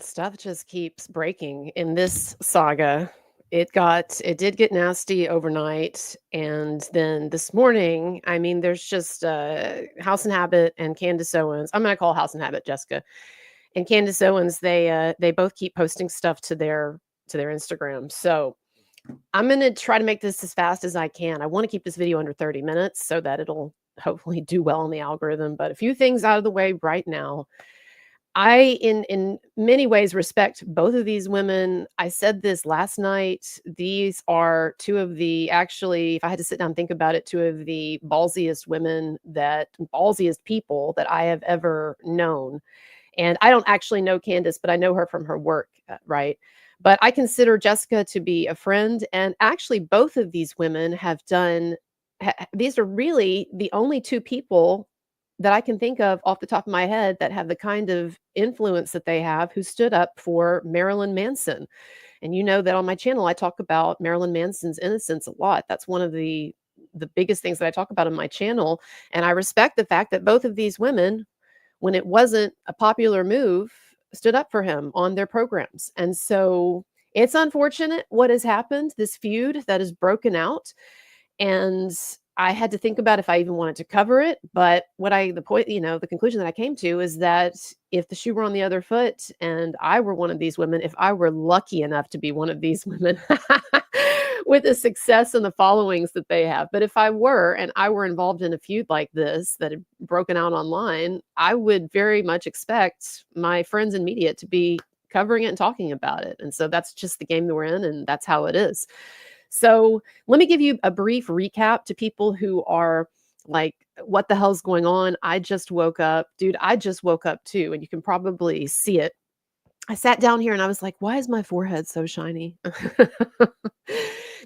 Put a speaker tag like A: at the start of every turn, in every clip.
A: Stuff just keeps breaking in this saga. It did get nasty overnight, and then this morning, I mean, there's just House and Habit and Candace Owens. I'm gonna call House and Habit Jessica and Candace Owens. They both keep posting stuff to their Instagram. So I'm gonna try to make this as fast as I can. I want to keep this video under 30 minutes so that it'll hopefully do well in the algorithm. But a few things out of the way right now. I, in many ways, respect both of these women. I said this last night. These are two of the, actually, if I had to sit down and think about it, two of the ballsiest people that I have ever known. And I don't actually know Candace, but I know her from her work, right? But I consider Jessica to be a friend. And actually, both of these women have done, these are really the only two people that I can think of off the top of my head that have the kind of influence that they have who stood up for Marilyn Manson. And you know that on my channel, I talk about Marilyn Manson's innocence a lot. That's one of the biggest things that I talk about on my channel. And I respect the fact that both of these women, when it wasn't a popular move, stood up for him on their programs. And so it's unfortunate what has happened, this feud that has broken out. And I had to think about if I even wanted to cover it. But the conclusion that I came to is that if the shoe were on the other foot and I were one of these women, if I were lucky enough to be one of these women with the success and the followings that they have, but if I were, and I were involved in a feud like this that had broken out online, I would very much expect my friends in media to be covering it and talking about it. And so that's just the game that we're in, and that's how it is. So let me give you a brief recap to people who are like, what the hell's going on? I just woke up. Dude, I just woke up too, and you can probably see it. I sat down here and I was like, why is my forehead so shiny?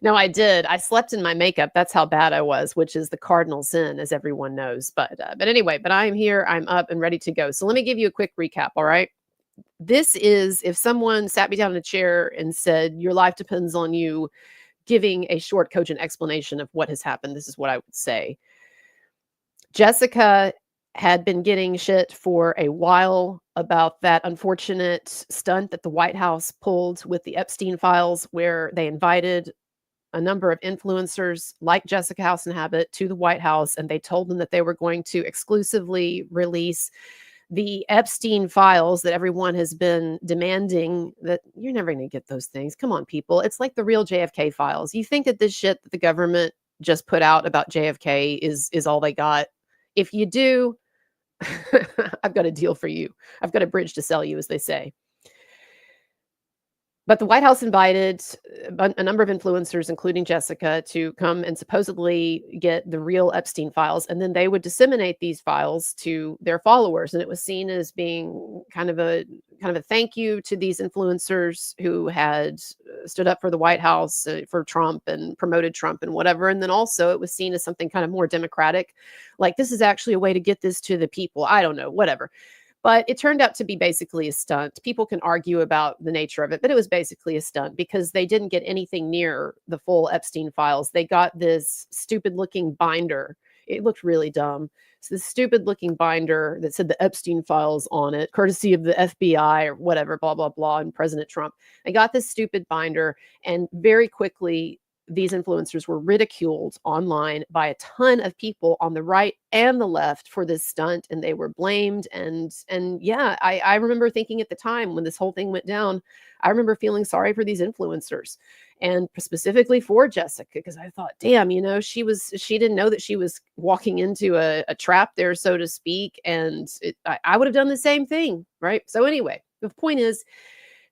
A: No, I did. I slept in my makeup. That's how bad I was, which is the cardinal sin, as everyone knows. But anyway, but I'm here. I'm up and ready to go. So let me give you a quick recap. All right. This is if someone sat me down in a chair and said, your life depends on you giving a short, cogent explanation of what has happened, this is what I would say. Jessica had been getting shit for a while about that unfortunate stunt that the White House pulled with the Epstein files, where they invited a number of influencers like Jessica House and Habit to the White House, and they told them that they were going to exclusively release the Epstein files that everyone has been demanding. That you're never going to get those things. Come on, people. It's like the real JFK files. You think that this shit that the government just put out about JFK is all they got? If you do, I've got a deal for you. I've got a bridge to sell you, as they say. But the White House invited a number of influencers, including Jessica, to come and supposedly get the real Epstein files. And then they would disseminate these files to their followers. And it was seen as being kind of a thank you to these influencers who had stood up for the White House, for Trump, and promoted Trump and whatever. And then also it was seen as something kind of more democratic. Like, this is actually a way to get this to the people. I don't know, whatever. But it turned out to be basically a stunt. People can argue about the nature of it, but it was basically a stunt because they didn't get anything near the full Epstein files. They got this stupid looking binder. It looked really dumb. So this stupid looking binder that said the Epstein files on it, courtesy of the FBI or whatever, blah, blah, blah, and President Trump. They got this stupid binder, and very quickly these influencers were ridiculed online by a ton of people on the right and the left for this stunt, and they were blamed. And yeah, I remember thinking at the time when this whole thing went down, I remember feeling sorry for these influencers, and specifically for Jessica, because I thought, damn, she didn't know that she was walking into a trap there, so to speak. And I would have done the same thing, right? So anyway, the point is,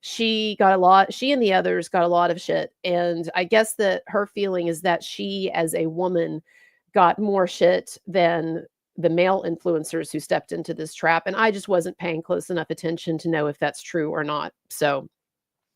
A: she and the others got a lot of shit. And I guess that her feeling is that she, as a woman, got more shit than the male influencers who stepped into this trap. And I just wasn't paying close enough attention to know if that's true or not. So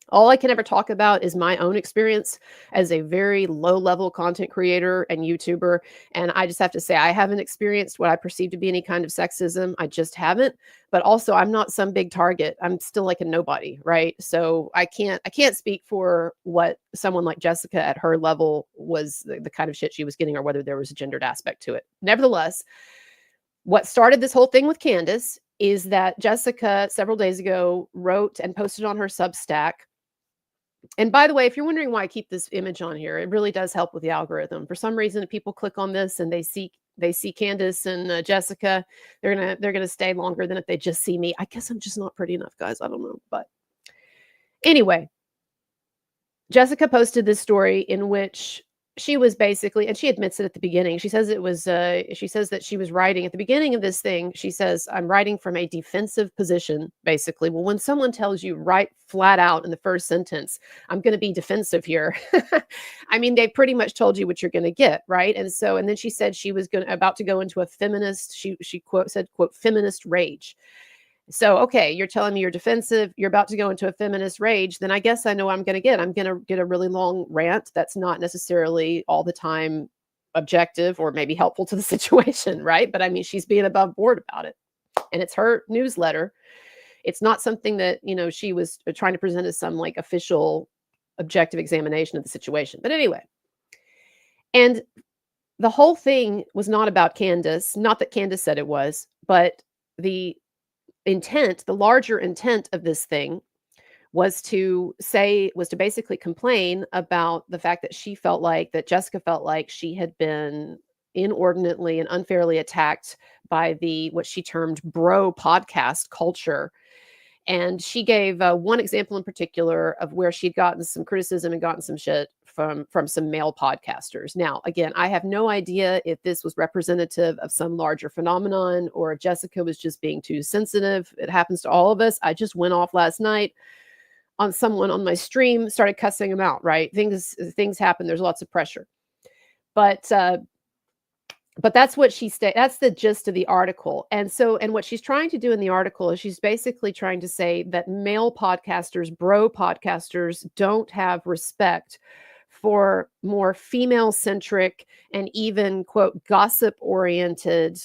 A: all I can ever talk about is my own experience as a very low-level content creator and YouTuber. And I just have to say, I haven't experienced what I perceive to be any kind of sexism. I just haven't. But also, I'm not some big target. I'm still like a nobody, right? So I can't speak for what someone like Jessica at her level was, the kind of shit she was getting, or whether there was a gendered aspect to it. Nevertheless, what started this whole thing with Candace is that Jessica several days ago wrote and posted on her Substack. And by the way, if you're wondering why I keep this image on here, it really does help with the algorithm. For some reason, if people click on this and they see Candace and Jessica, they're gonna stay longer than if they just see me. I guess I'm just not pretty enough, guys. I don't know, but anyway, Jessica posted this story in which she was basically, and she admits it at the beginning. She says it was, she says that she was writing at the beginning of this thing. She says, I'm writing from a defensive position, basically. Well, when someone tells you right flat out in the first sentence, I'm going to be defensive here. I mean, they pretty much told you what you're going to get, right? And so, and then she said she was about to go into a feminist, she quote said, quote, feminist rage. So, okay, you're telling me you're defensive, you're about to go into a feminist rage, then I guess I know what I'm going to get. I'm going to get a really long rant that's not necessarily all the time objective or maybe helpful to the situation, right? But I mean, she's being above board about it. And it's her newsletter. It's not something that, she was trying to present as some like official objective examination of the situation. But anyway, and the whole thing was not about Candace, not that Candace said it was, but the the larger intent of this thing was to basically complain about the fact that Jessica felt like she had been inordinately and unfairly attacked by what she termed bro podcast culture. And she gave one example in particular of where she'd gotten some criticism and gotten some shit from some male podcasters. Now, again, I have no idea if this was representative of some larger phenomenon or if Jessica was just being too sensitive. It happens to all of us. I just went off last night on someone on my stream, started cussing them out, right? Things happen. There's lots of pressure. But that's what that's the gist of the article. And what she's trying to do in the article is she's basically trying to say that male podcasters, bro podcasters, don't have respect for more female centric and even, quote, gossip oriented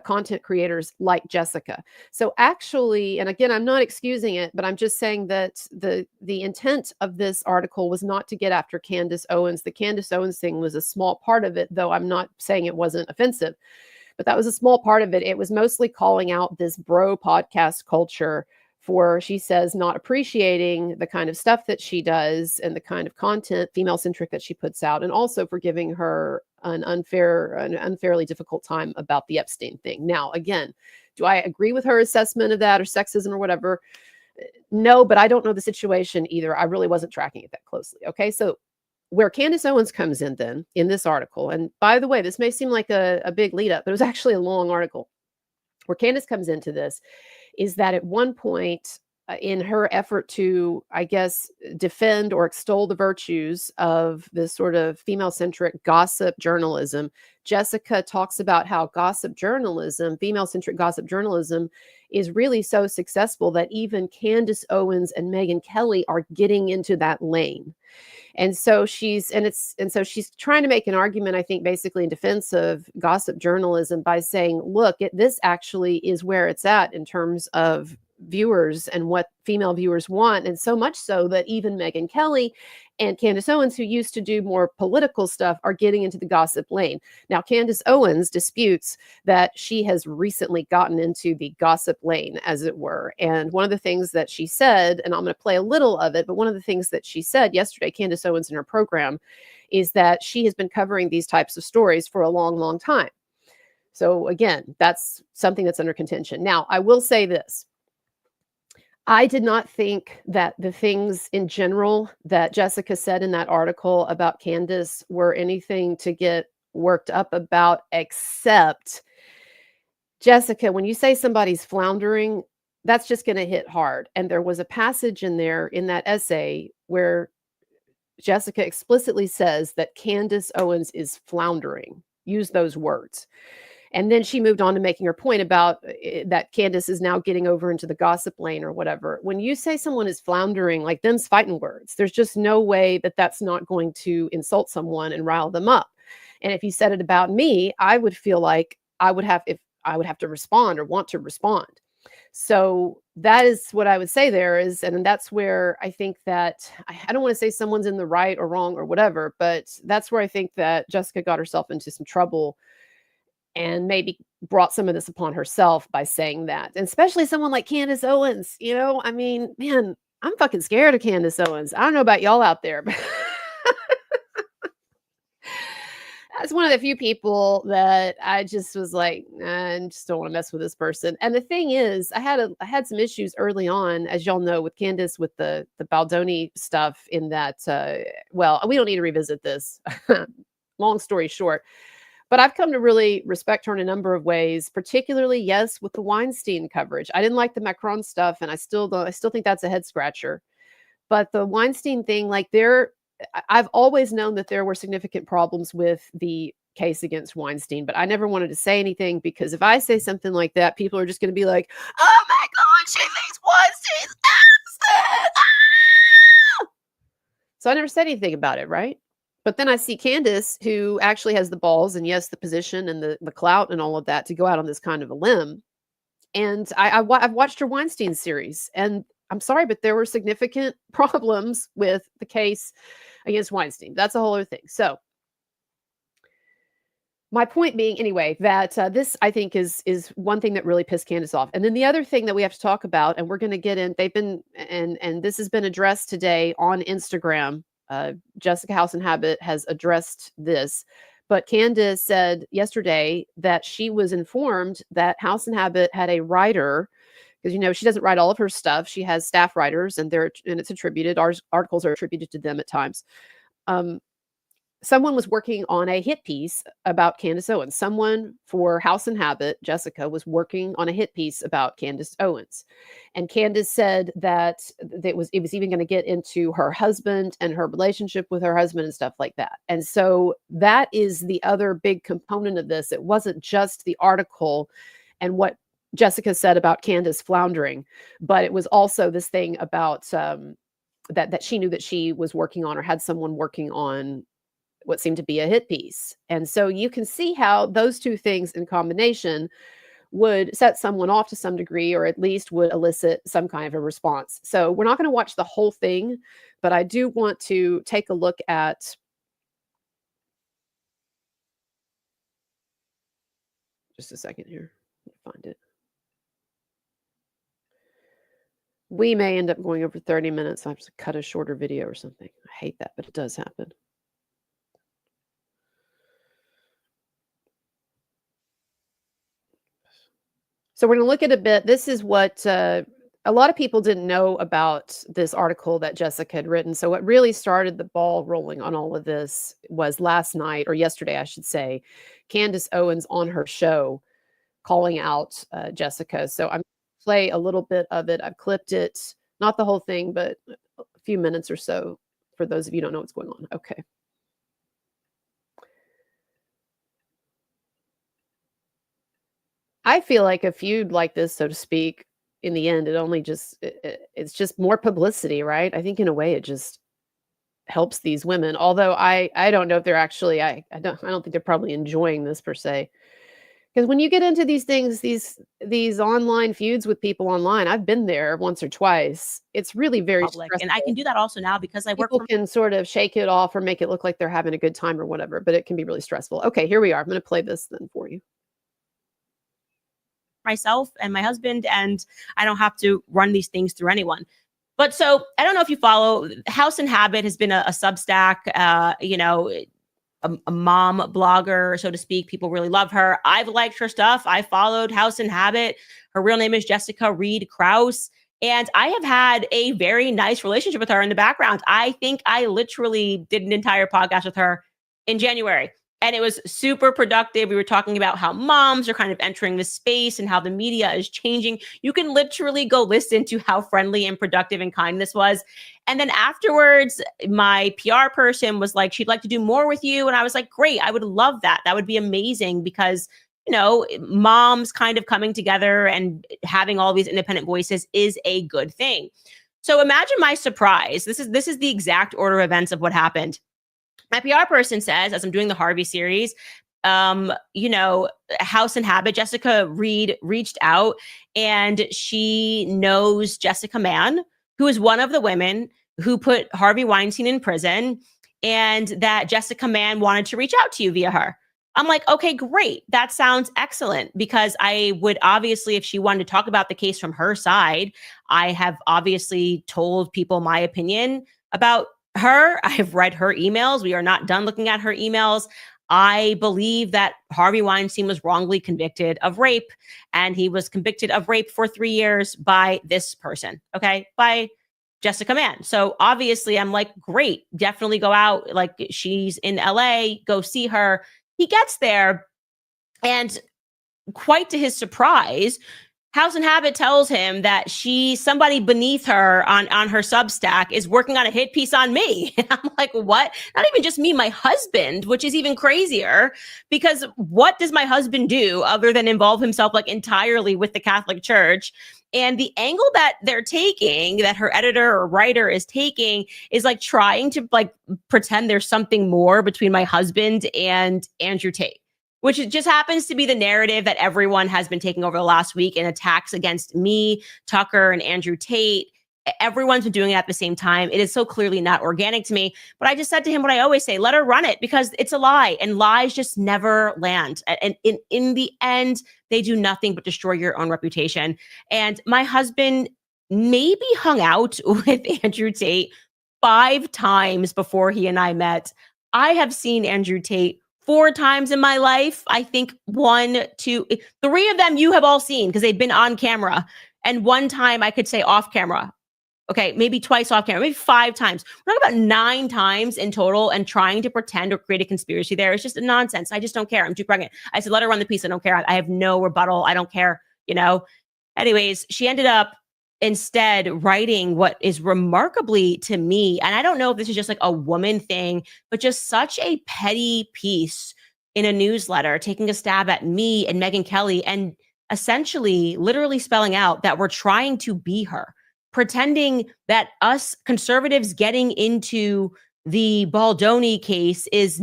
A: content creators like Jessica. So actually, and again, I'm not excusing it, but I'm just saying that the intent of this article was not to get after Candace Owens. The Candace Owens thing was a small part of it, though I'm not saying it wasn't offensive, but that was a small part of it. It was mostly calling out this bro podcast culture for, she says, not appreciating the kind of stuff that she does and the kind of content, female centric, that she puts out, and also for giving her an unfairly difficult time about the Epstein thing. Now, again, do I agree with her assessment of that or sexism or whatever? No, but I don't know the situation either. I really wasn't tracking it that closely. Okay, so where Candace Owens comes in then in this article, and by the way, this may seem like a big lead up, but it was actually a long article. Where Candace comes into this is that at one point, in her effort to, I guess, defend or extol the virtues of this sort of female-centric gossip journalism, Jessica talks about how gossip journalism, female-centric gossip journalism, is really so successful that even Candace Owens and Megyn Kelly are getting into that lane. And so she's trying to make an argument, I think, basically in defense of gossip journalism by saying, look, this actually is where it's at in terms of viewers and what female viewers want. And so much so that even Megyn Kelly and Candace Owens, who used to do more political stuff, are getting into the gossip lane. Now, Candace Owens disputes that she has recently gotten into the gossip lane, as it were. And one of the things that she said, and I'm going to play a little of it, but one of the things that she said yesterday, Candace Owens in her program, is that she has been covering these types of stories for a long, long time. So again, that's something that's under contention. Now, I will say this. I did not think that the things in general that Jessica said in that article about Candace were anything to get worked up about, except, Jessica, when you say somebody's floundering, that's just going to hit hard. And there was a passage in there in that essay where Jessica explicitly says that Candace Owens is floundering. Use those words. And then she moved on to making her point about that Candace is now getting over into the gossip lane or whatever. When you say someone is floundering, like, them's fighting words. There's just no way that that's not going to insult someone and rile them up. And if you said it about me, I would feel like I would have to respond or want to respond. So that is what I would say there is. And that's where I think that, I don't want to say someone's in the right or wrong or whatever, but that's where I think that Jessica got herself into some trouble. And maybe brought some of this upon herself by saying that, and especially someone like Candace Owens. I mean, man, I'm fucking scared of Candace Owens. I don't know about y'all out there, but that's one of the few people that I just was like, "Nah, I just don't want to mess with this person." And the thing is, I had some issues early on, as y'all know, with Candace, with the Baldoni stuff. In that, well, we don't need to revisit this. Long story short, but I've come to really respect her in a number of ways, particularly, yes, with the Weinstein coverage. I didn't like the Macron stuff, and I still don't. I still think that's a head scratcher. But the Weinstein thing, like I've always known that there were significant problems with the case against Weinstein, but I never wanted to say anything, because if I say something like that, people are just going to be like, "Oh my God, she thinks Weinstein's innocent." Ah! So I never said anything about it, right? But then I see Candace, who actually has the balls and, yes, the position and the clout and all of that, to go out on this kind of a limb. And I've watched her Weinstein series, and I'm sorry, but there were significant problems with the case against Weinstein. That's a whole other thing. So my point being, anyway, that this, I think, is one thing that really pissed Candace off. And then the other thing that we have to talk about, and we're going to get in, they've been, and this has been addressed today on Instagram. Jessica House and Habit has addressed this, but Candace said yesterday that she was informed that House and Habit had a writer, because she doesn't write all of her stuff. She has staff writers, and it's attributed. Our articles are attributed to them at times. Someone was working on a hit piece about Candace Owens. Someone for House and Habit, Jessica, was working on a hit piece about Candace Owens. And Candace said that it was even going to get into her husband and her relationship with her husband and stuff like that. And so that is the other big component of this. It wasn't just the article and what Jessica said about Candace floundering, but it was also this thing about that she knew that she was working on, or had someone working on, what seemed to be a hit piece. And so you can see how those two things in combination would set someone off to some degree, or at least would elicit some kind of a response. So we're not going to watch the whole thing, but I do want to take a look at, just a second here, find it. We may end up going over 30 minutes. I have to cut a shorter video or something. I hate that, but it does happen. So we're going to look at a bit. This is what a lot of people didn't know about this article that Jessica had written. So what really started the ball rolling on all of this was last night, or yesterday, I should say, Candace Owens on her show calling out Jessica. So I'm going to play a little bit of it. I've clipped it, not the whole thing, but a few minutes or so, for those of you who don't know what's going on. Okay. I feel like a feud like this, so to speak, in the end, it's just more publicity, right? I think in a way it just helps these women. Although I don't know if they're actually, I don't think they're probably enjoying this per se. Because when you get into these things, these online feuds with people online, I've been there once or twice. It's really very
B: public, and I can do that also now because I work.
A: People can sort of shake it off or make it look like they're having a good time or whatever, but it can be really stressful. Okay, here we are. I'm going to play this then for you.
B: Myself and my husband, and I don't have to run these things through anyone. But so I don't know if you follow, House and Habit has been a Substack, a mom blogger, so to speak. People really love her. I've liked her stuff. I followed House and Habit. Her real name is Jessica Reed Krause. And I have had a very nice relationship with her in the background. I think I literally did an entire podcast with her in January. And it was super productive. We were talking about how moms are kind of entering the space and how the media is changing. You can literally go listen to how friendly and productive and kind this was. And then afterwards, my PR person was like, she'd like to do more with you. And I was like, great, I would love that. That would be amazing, because moms kind of coming together and having all these independent voices is a good thing. So imagine my surprise. This is the exact order of events of what happened. My PR person says, as I'm doing the Harvey series, House and Habit, Jessica Reed reached out, and she knows Jessica Mann, who is one of the women who put Harvey Weinstein in prison, and that Jessica Mann wanted to reach out to you via her. I'm like, okay, great. That sounds excellent, because I would obviously, if she wanted to talk about the case from her side, I have obviously told people my opinion about her. I have read her emails. We are not done looking at her emails. I believe that Harvey Weinstein was wrongly convicted of rape, and he was convicted of rape for 3 years by this person, okay? By Jessica Mann. So obviously I'm like, great, definitely go out. Like, she's in LA, go see her. He gets there, and quite to his surprise, House and Habit tells him that somebody beneath her on her Substack is working on a hit piece on me. And I'm like, what? Not even just me, my husband, which is even crazier, because what does my husband do other than involve himself like entirely with the Catholic Church? And the angle that they're taking, that her editor or writer is taking, is like trying to like pretend there's something more between my husband and Andrew Tate, which just happens to be the narrative that everyone has been taking over the last week in attacks against me, Tucker, and Andrew Tate. Everyone's been doing it at the same time. It is so clearly not organic to me. But I just said to him what I always say: let her run it, because it's a lie, and lies just never land. And in the end, they do nothing but destroy your own reputation. And my husband maybe hung out with Andrew Tate 5 times before he and I met. I have seen Andrew Tate 4 times in my life. I think 1, 2, 3 of them you have all seen because they've been on camera. And 1 time I could say off camera. Okay, maybe twice off camera, maybe 5 times. We're talking about 9 times in total, and trying to pretend or create a conspiracy there is just nonsense. I just don't care. I'm too pregnant. I said, let her run the piece. I don't care. I have no rebuttal. I don't care, you know? Anyways, she ended up instead writing what is remarkably to me, and I don't know if this is just like a woman thing, but just such a petty piece in a newsletter, taking a stab at me and Megyn Kelly, and essentially literally spelling out that we're trying to be her, pretending that us conservatives getting into the Baldoni case is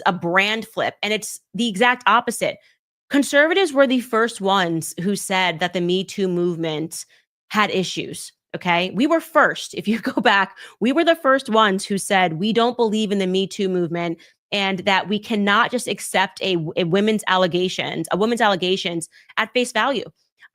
B: a brand flip. And it's the exact opposite. Conservatives were the first ones who said that the Me Too movement had issues. Okay. We were first. If you go back, we were the first ones who said we don't believe in the Me Too movement, and that we cannot just accept a woman's allegations at face value.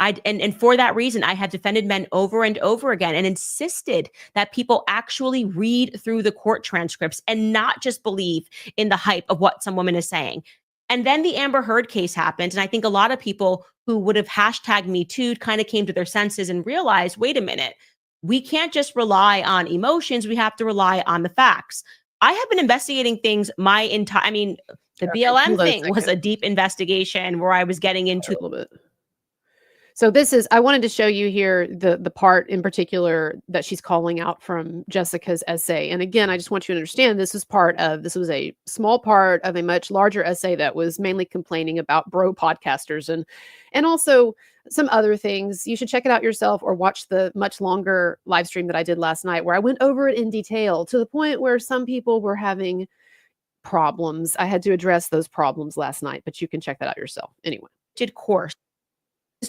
B: And for that reason, I have defended men over and over again, and insisted that people actually read through the court transcripts and not just believe in the hype of what some woman is saying. And then the Amber Heard case happened. And I think a lot of people who would have hashtag Me Too kind of came to their senses and realized, wait a minute, we can't just rely on emotions. We have to rely on the facts. I have been investigating things the BLM thing was a deep investigation where I was getting into
A: a little bit. So I wanted to show you here the part in particular that she's calling out from Jessica's essay. And again, I just want you to understand this was a small part of a much larger essay that was mainly complaining about bro podcasters and also some other things. You should check it out yourself, or watch the much longer live stream that I did last night, where I went over it in detail to the point where some people were having problems. I had to address those problems last night, but you can check that out yourself. Anyway.
B: Course.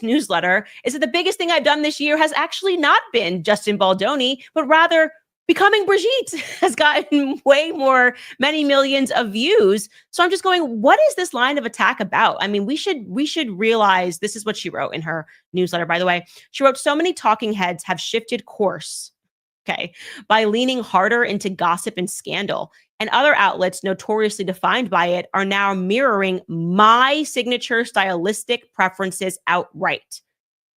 B: Newsletter is that the biggest thing I've done this year has actually not been Justin Baldoni, but rather becoming Brigitte has gotten way more, many millions of views. So I'm just going, what is this line of attack about? I mean, we should realize, this is what she wrote in her newsletter, by the way. She wrote, so many talking heads have shifted course, okay, by leaning harder into gossip and scandal. And other outlets notoriously defined by it are now mirroring my signature stylistic preferences outright.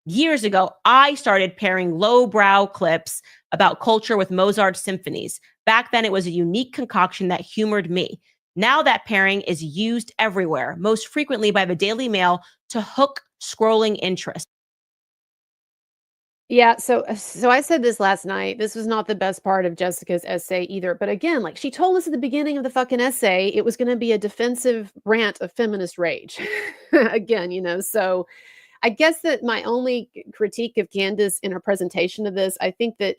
B: Years ago, I started pairing lowbrow clips about culture with Mozart symphonies. Back then, it was a unique concoction that humored me. Now that pairing is used everywhere, most frequently by the Daily Mail to hook scrolling interest.
A: Yeah, so I said this last night. This was not the best part of Jessica's essay either. But again, like she told us at the beginning of the fucking essay, it was going to be a defensive rant of feminist rage. Again, so I guess that my only critique of Candace in her presentation of this, I think that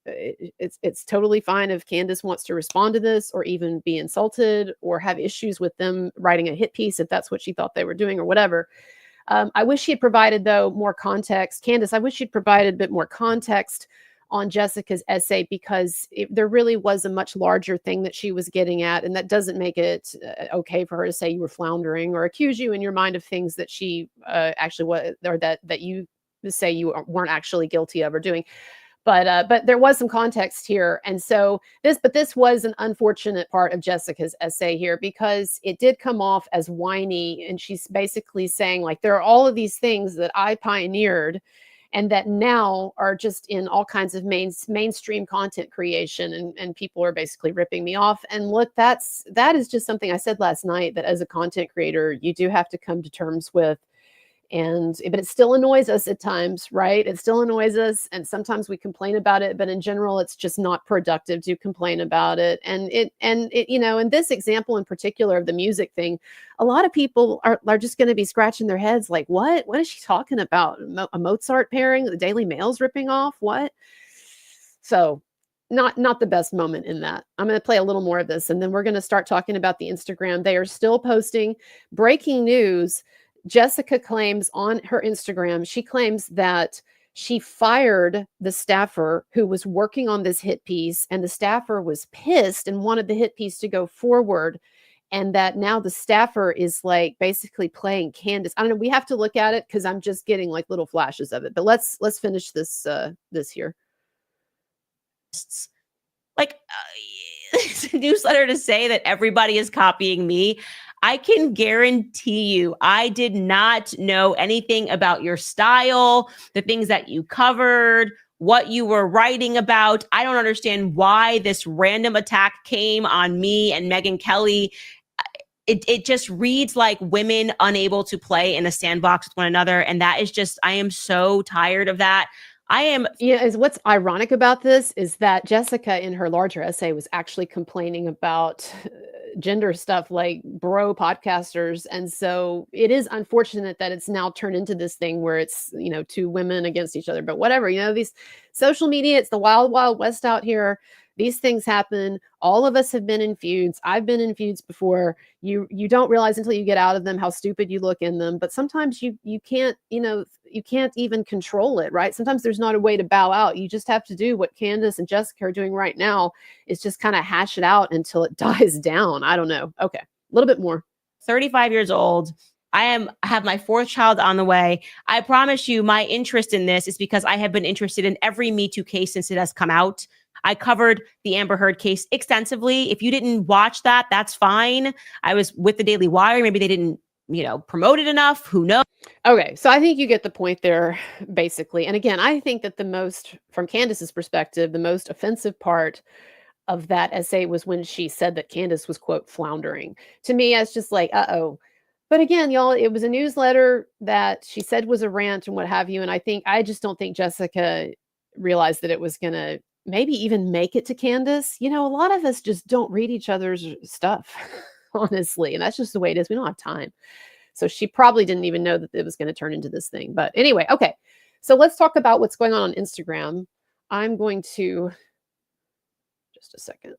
A: it's totally fine if Candace wants to respond to this, or even be insulted, or have issues with them writing a hit piece if that's what she thought they were doing, or whatever. I wish she had provided, though, more context. Candace, I wish she'd provided a bit more context on Jessica's essay because there really was a much larger thing that she was getting at, and that doesn't make it okay for her to say you were floundering or accuse you in your mind of things that she actually was, or that you say you weren't actually guilty of or doing. But there was some context here, and so this was an unfortunate part of Jessica's essay here because it did come off as whiny, and she's basically saying like there are all of these things that I pioneered and that now are just in all kinds of mainstream content creation, and people are basically ripping me off. And look, that is just something I said last night, that as a content creator you do have to come to terms with. But it still annoys us at times, right? It still annoys us, and sometimes we complain about it, but in general it's just not productive to complain about it. And in this example in particular of the music thing, a lot of people are just going to be scratching their heads like, what is she talking about? A Mozart pairing, the Daily Mail's ripping off what? So not the best moment in that. I'm going to play a little more of this, and then we're going to start talking about the Instagram. They are still posting breaking news. Jessica claims on her Instagram, she claims that she fired the staffer who was working on this hit piece, and the staffer was pissed and wanted the hit piece to go forward, and that now the staffer is like basically playing Candace. I don't know. We have to look at it because I'm just getting like little flashes of it. But let's finish this here.
B: Like it's a newsletter to say that everybody is copying me. I can guarantee you, I did not know anything about your style, the things that you covered, what you were writing about. I don't understand why this random attack came on me and Megyn Kelly. It just reads like women unable to play in a sandbox with one another. And that is just, I am so tired of that.
A: Is what's ironic about this is that Jessica in her larger essay was actually complaining about gender stuff like bro podcasters. And so it is unfortunate that it's now turned into this thing where it's, two women against each other. But whatever, these social media, it's the wild, wild west out here. These things happen. All of us have been in feuds. I've been in feuds before. You don't realize until you get out of them how stupid you look in them. But sometimes you can't, you can't even control it, right? Sometimes there's not a way to bow out. You just have to do what Candace and Jessica are doing right now, is just kind of hash it out until it dies down. I don't know. Okay, a little bit more.
B: 35 years old. I have my fourth child on the way. I promise you my interest in this is because I have been interested in every Me Too case since it has come out. I covered the Amber Heard case extensively. If you didn't watch that, that's fine. I was with the Daily Wire. Maybe they didn't, promote it enough. Who knows?
A: Okay, so I think you get the point there, basically. And again, I think that from Candace's perspective, the most offensive part of that essay was when she said that Candace was, quote, floundering. To me, it's just like, uh-oh. But again, y'all, it was a newsletter that she said was a rant and what have you. And I just don't think Jessica realized that it was going to maybe even make it to Candace. A lot of us just don't read each other's stuff, honestly. And that's just the way it is. We don't have time. So she probably didn't even know that it was going to turn into this thing. But anyway, okay. So let's talk about what's going on Instagram. I'm going to, just a second.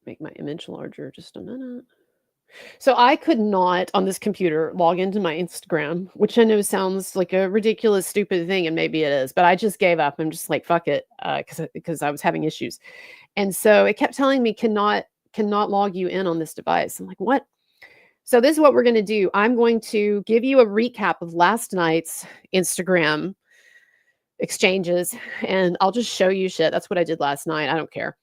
A: Make my image larger just a minute. So I could not on this computer log into my Instagram, which I know sounds like a ridiculous, stupid thing, and maybe it is, but I just gave up. I'm just like, fuck it, because I was having issues. And so it kept telling me cannot log you in on this device. I'm like, what? So this is what we're going to do. I'm going to give you a recap of last night's Instagram exchanges, and I'll just show you shit. That's what I did last night. I don't care.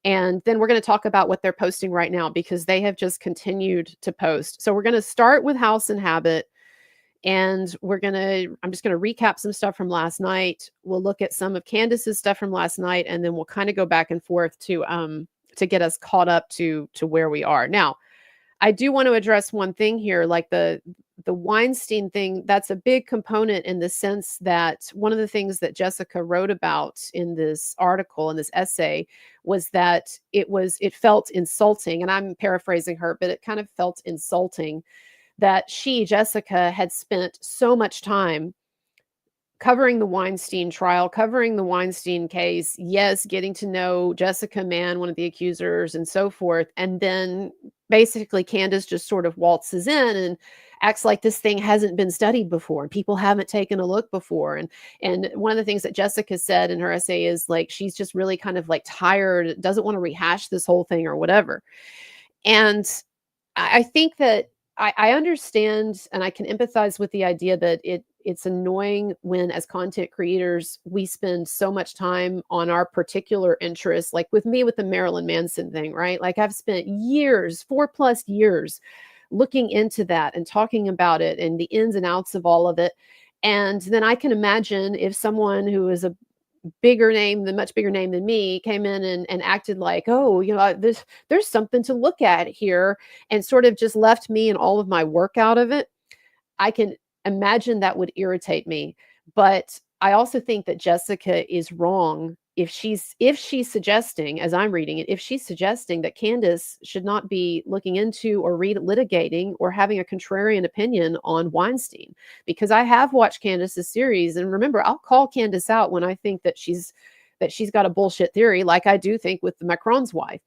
A: And then we're going to talk about what they're posting right now because they have just continued to post. So we're going to start with House and Habit, and I'm just going to recap some stuff from last night. We'll look at some of Candace's stuff from last night, and then we'll kind of go back and forth to get us caught up to where we are. Now, I do want to address one thing here, like the Weinstein thing. That's a big component in the sense that one of the things that Jessica wrote about in this article, in this essay, was that it felt insulting, and I'm paraphrasing her, but it kind of felt insulting that Jessica, had spent so much time covering the Weinstein trial, covering the Weinstein case, yes, getting to know Jessica Mann, one of the accusers, and so forth, and then basically Candace just sort of waltzes in and acts like this thing hasn't been studied before and people haven't taken a look before. And one of the things that Jessica said in her essay is like she's just really kind of like tired, doesn't want to rehash this whole thing or whatever. And I think that I understand and I can empathize with the idea that it's annoying when, as content creators, we spend so much time on our particular interests. Like with me with the Marilyn Manson thing, right? Like I've spent years, 4+ years, looking into that and talking about it and the ins and outs of all of it. And then I can imagine if someone who is a much bigger name than me came in and acted like, oh, there's something to look at here, and sort of just left me and all of my work out of it. I can imagine that would irritate me. But I also think that Jessica is wrong if she's suggesting, as I'm reading it, if she's suggesting that Candace should not be looking into or litigating or having a contrarian opinion on Weinstein. Because I have watched Candace's series, and remember, I'll call Candace out when I think that she's got a bullshit theory, like I do think with the Macron's wife.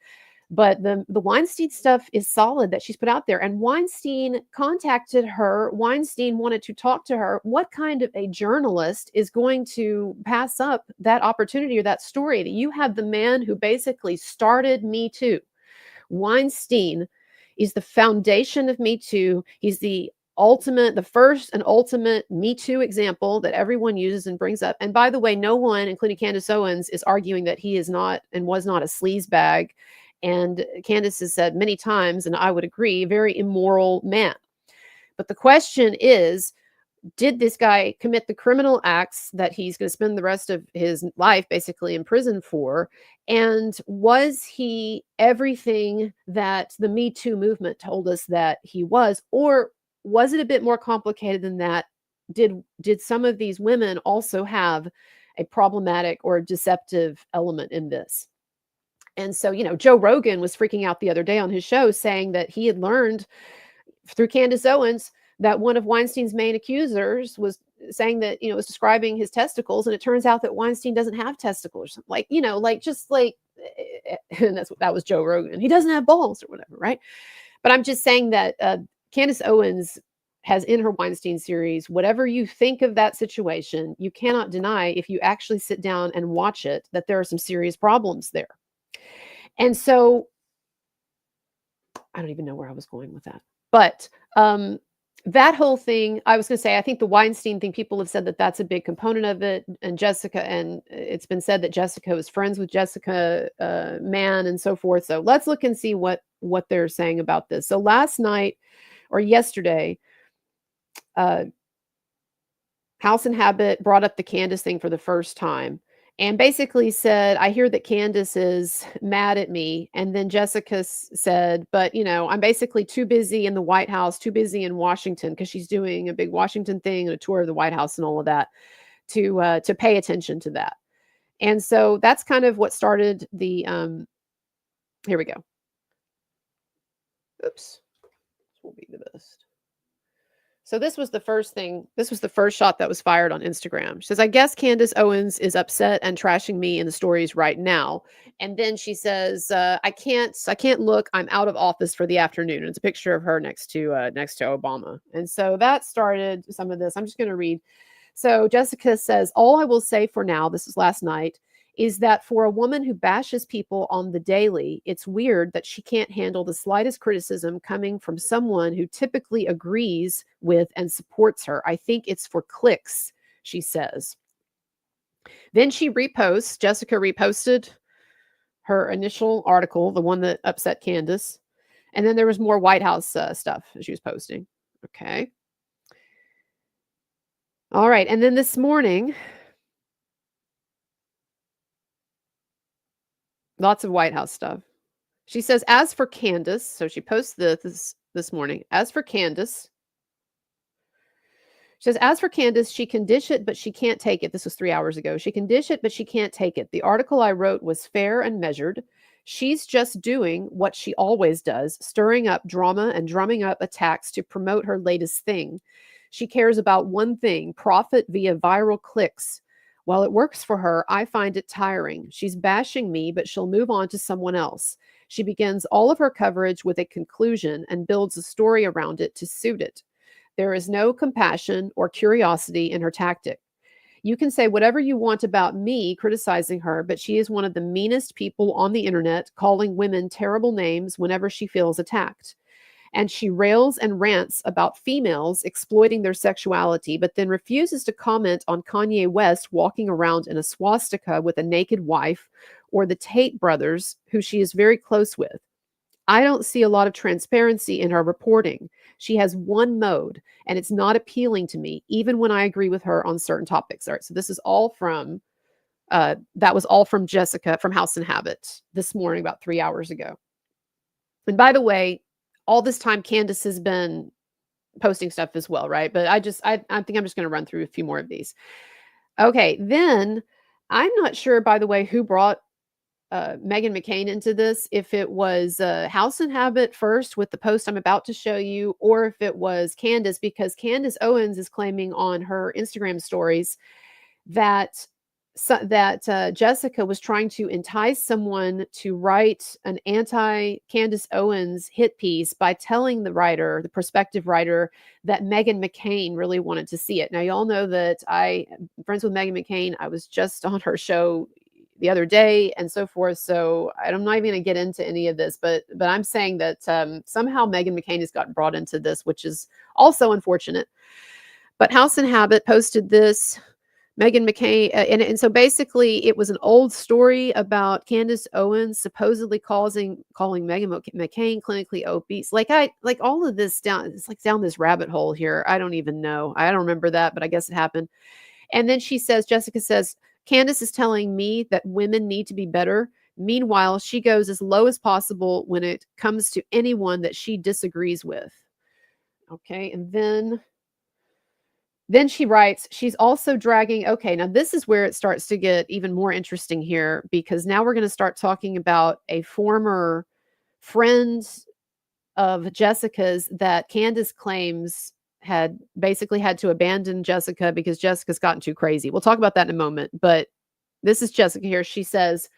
A: But the Weinstein stuff is solid that she's put out there. And Weinstein contacted her. Weinstein wanted to talk to her. What kind of a journalist is going to pass up that opportunity or that story? That you have the man who basically started Me Too. Weinstein is the foundation of Me Too. He's the first and ultimate Me Too example that everyone uses and brings up. And by the way, no one, including Candace Owens, is arguing that he is not and was not a sleazebag. And Candace has said many times, and I would agree, very immoral man. But the question is, did this guy commit the criminal acts that he's going to spend the rest of his life basically in prison for? And was he everything that the Me Too movement told us that he was? Or was it a bit more complicated than that? Did some of these women also have a problematic or deceptive element in this? And so, Joe Rogan was freaking out the other day on his show saying that he had learned through Candace Owens that one of Weinstein's main accusers was saying that, was describing his testicles. And it turns out that Weinstein doesn't have testicles. Like, and that was Joe Rogan. He doesn't have balls or whatever, right? But I'm just saying that Candace Owens has in her Weinstein series, whatever you think of that situation, you cannot deny, if you actually sit down and watch it, that there are some serious problems there. And so I don't even know where I was going with that. But that whole thing, I was going to say, I think the Weinstein thing, people have said that that's a big component of it. And Jessica, and it's been said that Jessica was friends with Jessica Mann and so forth. So let's look and see what they're saying about this. So last night or yesterday, House and Habit brought up the Candace thing for the first time. And basically said, I hear that Candace is mad at me. And then Jessica said, but, I'm basically too busy in the White House, too busy in Washington, because she's doing a big Washington thing and a tour of the White House and all of that, to pay attention to that. And so that's kind of what started the, here we go. Oops. This will be the best. So this was the first thing. This was the first shot that was fired on Instagram. She says, I guess Candace Owens is upset and trashing me in the stories right now. And then she says, I can't look. I'm out of office for the afternoon. And it's a picture of her next to Obama. And so that started some of this. I'm just going to read. So Jessica says, all I will say for now, this is last night, is that for a woman who bashes people on the daily, it's weird that she can't handle the slightest criticism coming from someone who typically agrees with and supports her. I think it's for clicks, she says. Then she reposts, Jessica reposted her initial article, the one that upset Candace. And then there was more White House stuff she was posting. Okay. All right. And then this morning, lots of White House stuff. She says, as for Candace, so she posts this morning. As for Candace, she says, as for Candace, she can dish it, but she can't take it. This was 3 hours ago. She can dish it, but she can't take it. The article I wrote was fair and measured. She's just doing what she always does, stirring up drama and drumming up attacks to promote her latest thing. She cares about one thing, profit via viral clicks. While it works for her, I find it tiring. She's bashing me, but she'll move on to someone else. She begins all of her coverage with a conclusion and builds a story around it to suit it. There is no compassion or curiosity in her tactic. You can say whatever you want about me criticizing her, but she is one of the meanest people on the internet, calling women terrible names whenever she feels attacked. And she rails and rants about females exploiting their sexuality, but then refuses to comment on Kanye West walking around in a swastika with a naked wife, or the Tate brothers, who she is very close with. I don't see a lot of transparency in her reporting. She has one mode, and it's not appealing to me, even when I agree with her on certain topics. All right, so this is all from that was all from Jessica from House and Habit this morning, about 3 hours ago. And by the way, all this time Candace has been posting stuff as well, right? But I think I'm just going to run through a few more of these. Okay, then I'm not sure, by the way, who brought Meghan McCain into this, if it was House and Habit first with the post I'm about to show you, or if it was Candace, because Candace Owens is claiming on her Instagram stories that Jessica was trying to entice someone to write an anti-Candace Owens hit piece by telling the writer, the prospective writer, that Meghan McCain really wanted to see it. Now, y'all know that I'm friends with Meghan McCain. I was just on her show the other day and so forth. So I'm not even going to get into any of this, but I'm saying that somehow Meghan McCain has gotten brought into this, which is also unfortunate. But House and Habit posted this. Meghan McCain, and so basically it was an old story about Candace Owens supposedly calling Meghan McCain clinically obese. Like all of this down, it's like down this rabbit hole here. I don't even know. I don't remember that, but I guess it happened. And then Jessica says, Candace is telling me that women need to be better. Meanwhile, she goes as low as possible when it comes to anyone that she disagrees with. Okay, and then she writes, she's also dragging, okay, now this is where it starts to get even more interesting here, because now we're going to start talking about a former friend of Jessica's that Candace claims had basically had to abandon Jessica because Jessica's gotten too crazy. We'll talk about that in a moment, but this is Jessica here. She says,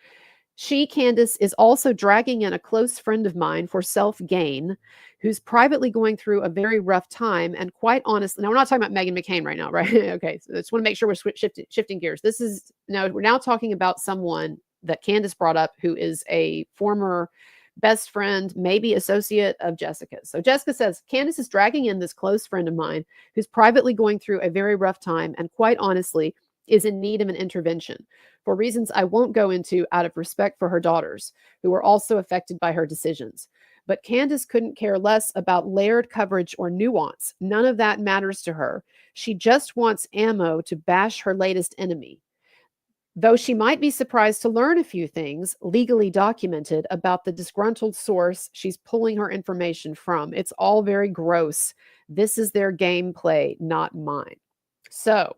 A: Candace, is also dragging in a close friend of mine for self-gain, who's privately going through a very rough time. And quite honestly, now we're not talking about Meghan McCain right now, right? Okay, so I just want to make sure we're shifting gears. We're now talking about someone that Candace brought up who is a former best friend, maybe associate of Jessica. So Jessica says, Candace is dragging in this close friend of mine who's privately going through a very rough time and quite honestly is in need of an intervention for reasons I won't go into out of respect for her daughters, who were also affected by her decisions. But Candace couldn't care less about layered coverage or nuance. None of that matters to her. She just wants ammo to bash her latest enemy. Though she might be surprised to learn a few things legally documented about the disgruntled source she's pulling her information from. It's all very gross. This is their gameplay, not mine. So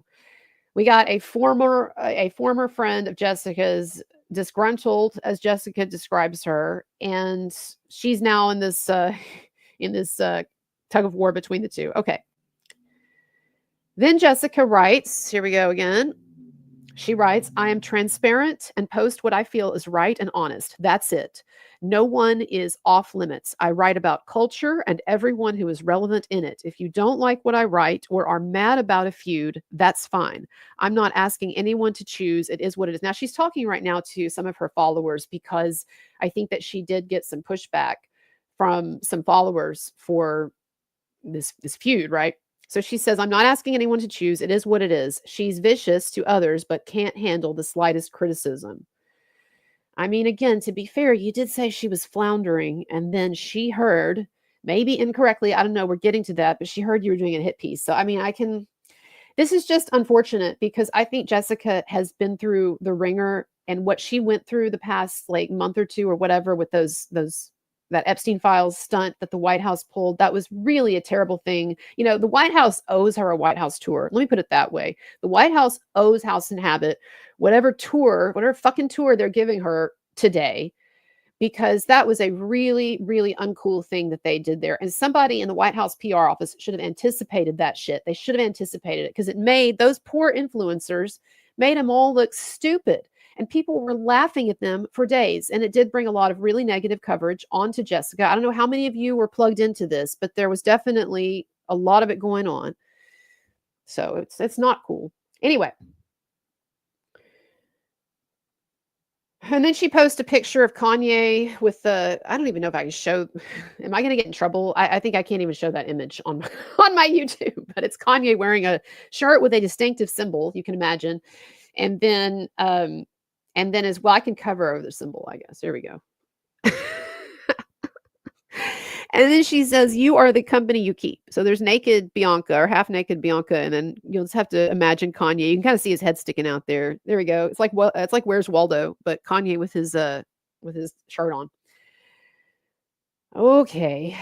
A: we got a former friend of Jessica's, disgruntled, as Jessica describes her, and she's now in this tug of war between the two. Okay. Then Jessica writes, here we go again. She writes, I am transparent and post what I feel is right and honest. That's it. No one is off limits. I write about culture and everyone who is relevant in it. If you don't like what I write or are mad about a feud, that's fine. I'm not asking anyone to choose. It is what it is. Now, she's talking right now to some of her followers because I think that she did get some pushback from some followers for this feud, right? So she says, I'm not asking anyone to choose. It is what it is. She's vicious to others, but can't handle the slightest criticism. I mean, again, to be fair, you did say she was floundering, and then she heard, maybe incorrectly, I don't know, we're getting to that, but she heard you were doing a hit piece. So, I mean, this is just unfortunate because I think Jessica has been through the ringer, and what she went through the past like month or two or whatever with that Epstein files stunt that the White House pulled, that was really a terrible thing. You know, the White House owes her a White House tour. Let me put it that way. The White House owes House and Habit whatever fucking tour they're giving her today, because that was a really, really uncool thing that they did there. And somebody in the White House PR office should have anticipated that shit. They should have anticipated it because it made those poor influencers, made them all look stupid. And people were laughing at them for days. And it did bring a lot of really negative coverage onto Jessica. I don't know how many of you were plugged into this, but there was definitely a lot of it going on. So it's not cool. Anyway. And then she posts a picture of Kanye with the, I don't even know if I can show, am I going to get in trouble? I think I can't even show that image on my, on my YouTube, but it's Kanye wearing a shirt with a distinctive symbol, you can imagine. And then as well, I can cover over the symbol, I guess. There we go. And then she says, "You are the company you keep." So there's naked Bianca or half naked Bianca, and then you'll just have to imagine Kanye. You can kind of see his head sticking out there. There we go. It's like, well, it's like Where's Waldo, but Kanye with his shirt on. Okay.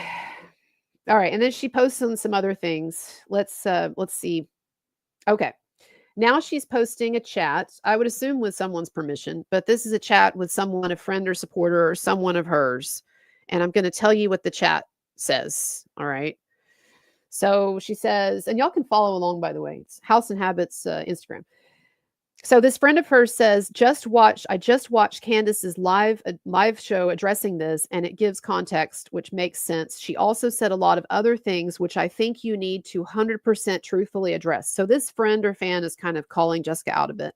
A: All right, and then she posts on some other things. Let's see. Okay. Now she's posting a chat, I would assume with someone's permission, but this is a chat with someone, a friend or supporter or someone of hers. And I'm going to tell you what the chat says. All right. So she says, and y'all can follow along, by the way. It's House and Habits Instagram. So this friend of hers says, I just watched Candace's live show addressing this, and it gives context, which makes sense. She also said a lot of other things, which I think you need to 100% truthfully address. So this friend or fan is kind of calling Jessica out a bit.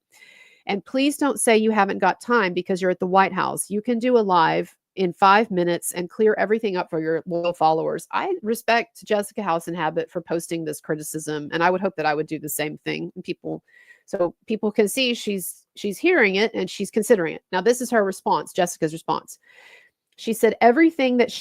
A: And please don't say you haven't got time because you're at the White House. You can do a live in 5 minutes and clear everything up for your loyal followers. I respect Jessica House and Habit for posting this criticism, and I would hope that I would do the same thing. So people can see she's hearing it and she's considering it. Now, this is her response, Jessica's response. She said, everything that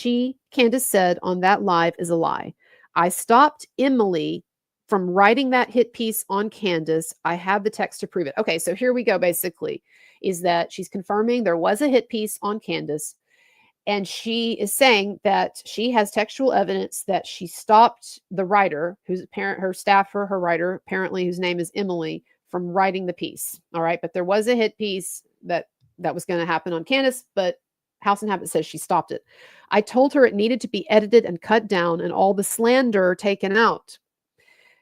A: Candace said on that live is a lie. I stopped Emily from writing that hit piece on Candace. I have the text to prove it. Okay, so here we go, basically, is that she's confirming there was a hit piece on Candace. And she is saying that she has textual evidence that she stopped the writer, her staffer, her writer, apparently, whose name is Emily, from writing the piece. All right. But there was a hit piece that was going to happen on Candace, but House and Habit says she stopped it. I told her it needed to be edited and cut down and all the slander taken out.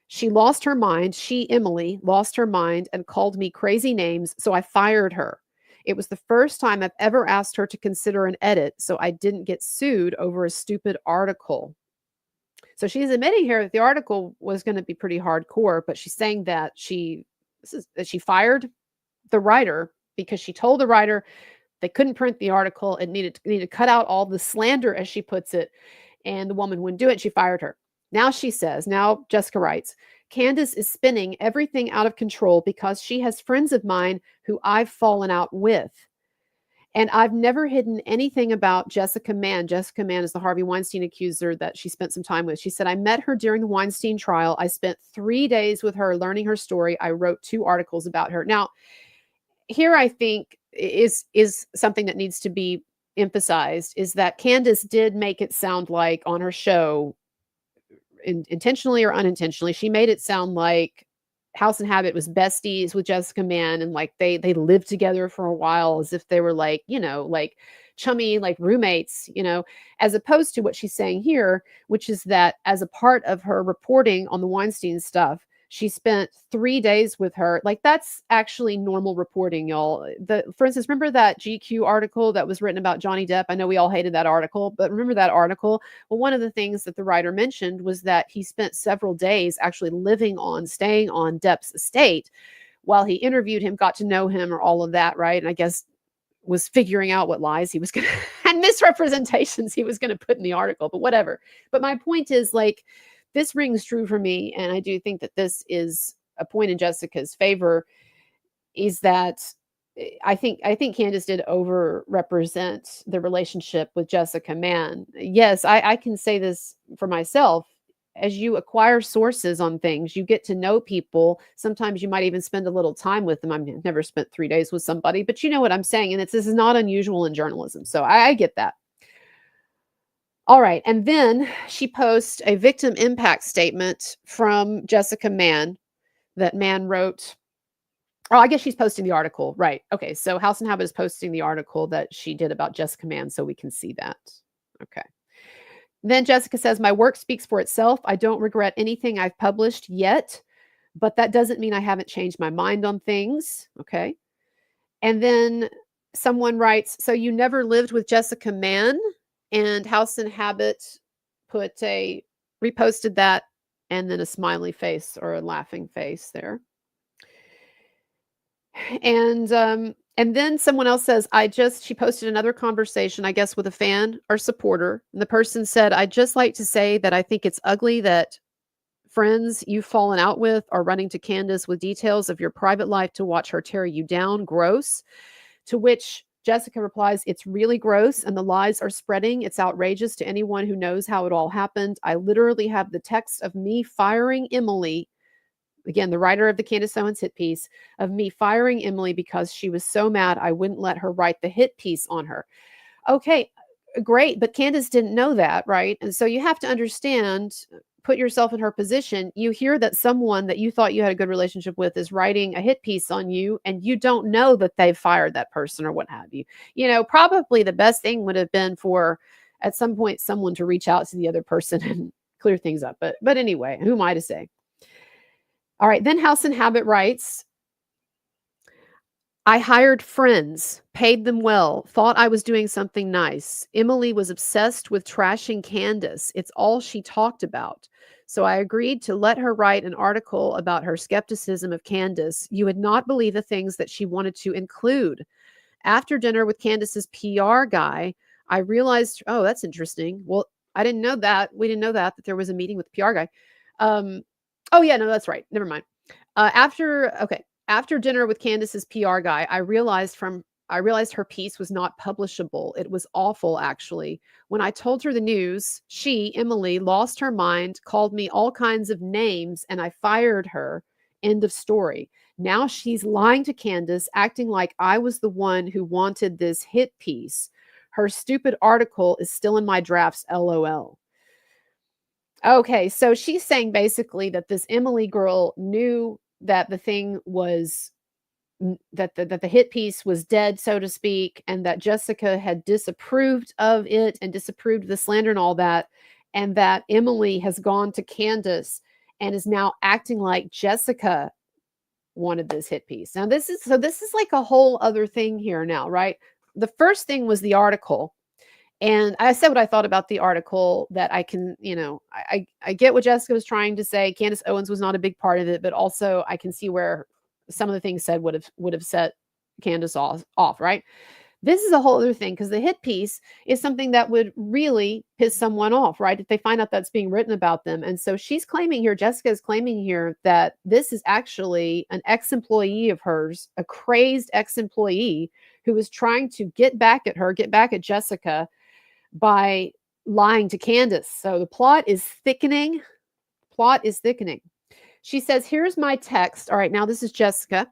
A: She lost her mind. Emily, lost her mind and called me crazy names. So I fired her. It was the first time I've ever asked her to consider an edit, so I didn't get sued over a stupid article. So she's admitting here that the article was going to be pretty hardcore, but she's saying that she fired the writer because she told the writer they couldn't print the article and needed to cut out all the slander, as she puts it, and the woman wouldn't do it. She fired her. Now Jessica writes, Candace is spinning everything out of control because she has friends of mine who I've fallen out with. And I've never hidden anything about Jessica Mann. Jessica Mann is the Harvey Weinstein accuser that she spent some time with. She said, I met her during the Weinstein trial. I spent 3 days with her learning her story. I wrote 2 articles about her. Now, here I think is something that needs to be emphasized is that Candace did make it sound like on her show, intentionally or unintentionally, she made it sound like House and Habit was besties with Jessica Mann, and like they lived together for a while as if they were like, like chummy, like roommates, as opposed to what she's saying here, which is that as a part of her reporting on the Weinstein stuff, she spent 3 days with her. Like, that's actually normal reporting, y'all. For instance, remember that GQ article that was written about Johnny Depp? I know we all hated that article, but remember that article? Well, one of the things that the writer mentioned was that he spent several days actually staying on Depp's estate while he interviewed him, got to know him, or all of that, right? And I guess was figuring out what lies he was going to, and misrepresentations he was going to put in the article, but whatever. But my point is, like, this rings true for me, and I do think that this is a point in Jessica's favor, is that I think Candace did overrepresent the relationship with Jessica Mann. Yes, I can say this for myself. As you acquire sources on things, you get to know people. Sometimes you might even spend a little time with them. I've never spent 3 days with somebody, but you know what I'm saying, and this is not unusual in journalism. So I get that. All right. And then she posts a victim impact statement from Jessica Mann that Mann wrote. Oh, I guess she's posting the article. Right. Okay. So House and Habit is posting the article that she did about Jessica Mann, so we can see that. Okay. Then Jessica says, my work speaks for itself. I don't regret anything I've published yet, but that doesn't mean I haven't changed my mind on things. Okay. And then someone writes, so you never lived with Jessica Mann? And House and Habit reposted that and then a smiley face or a laughing face there. And then someone else says, she posted another conversation, I guess, with a fan or supporter. And the person said, I'd just like to say that I think it's ugly that friends you've fallen out with are running to Candace with details of your private life to watch her tear you down. Gross. To which Jessica replies, it's really gross and the lies are spreading. It's outrageous to anyone who knows how it all happened. I literally have the text of me firing Emily, again, the writer of the Candace Owens hit piece, of me firing Emily because she was so mad I wouldn't let her write the hit piece on her. Okay, great, but Candace didn't know that, right? And so you have to understand, put yourself in her position. You hear that someone that you thought you had a good relationship with is writing a hit piece on you, and you don't know that they've fired that person or what have you. Probably the best thing would have been for, at some point, someone to reach out to the other person and clear things up. But anyway, who am I to say? All right, then House and Habit writes, I hired friends, paid them well, thought I was doing something nice. Emily was obsessed with trashing Candace. It's all she talked about. So I agreed to let her write an article about her skepticism of Candace. You would not believe the things that she wanted to include. After dinner with Candace's PR guy, I realized, oh, that's interesting. Well, I didn't know that. We didn't know that there was a meeting with the PR guy. Oh yeah, no, that's right. Never mind. After dinner with Candace's PR guy, I realized her piece was not publishable. It was awful, actually. When I told her the news, she, Emily, lost her mind, called me all kinds of names, and I fired her. End of story. Now she's lying to Candace, acting like I was the one who wanted this hit piece. Her stupid article is still in my drafts, LOL. Okay, so she's saying basically that this Emily girl knew that the thing was that the hit piece was dead, so to speak, and that Jessica had disapproved of it and disapproved the slander and all that, and that Emily has gone to Candace and is now acting like Jessica wanted this hit piece. Now this is like a whole other thing here now, right? The first thing was the article. And I said what I thought about the article, that I can, I get what Jessica was trying to say. Candace Owens was not a big part of it, but also I can see where some of the things said would have set Candace off, right? This is a whole other thing, because the hit piece is something that would really piss someone off, right? If they find out that's being written about them. And so Jessica is claiming here that this is actually an ex-employee of hers, a crazed ex-employee who is trying to get back at Jessica by lying to Candace. So the plot is thickening. She says, here's my text. All right, now this is Jessica.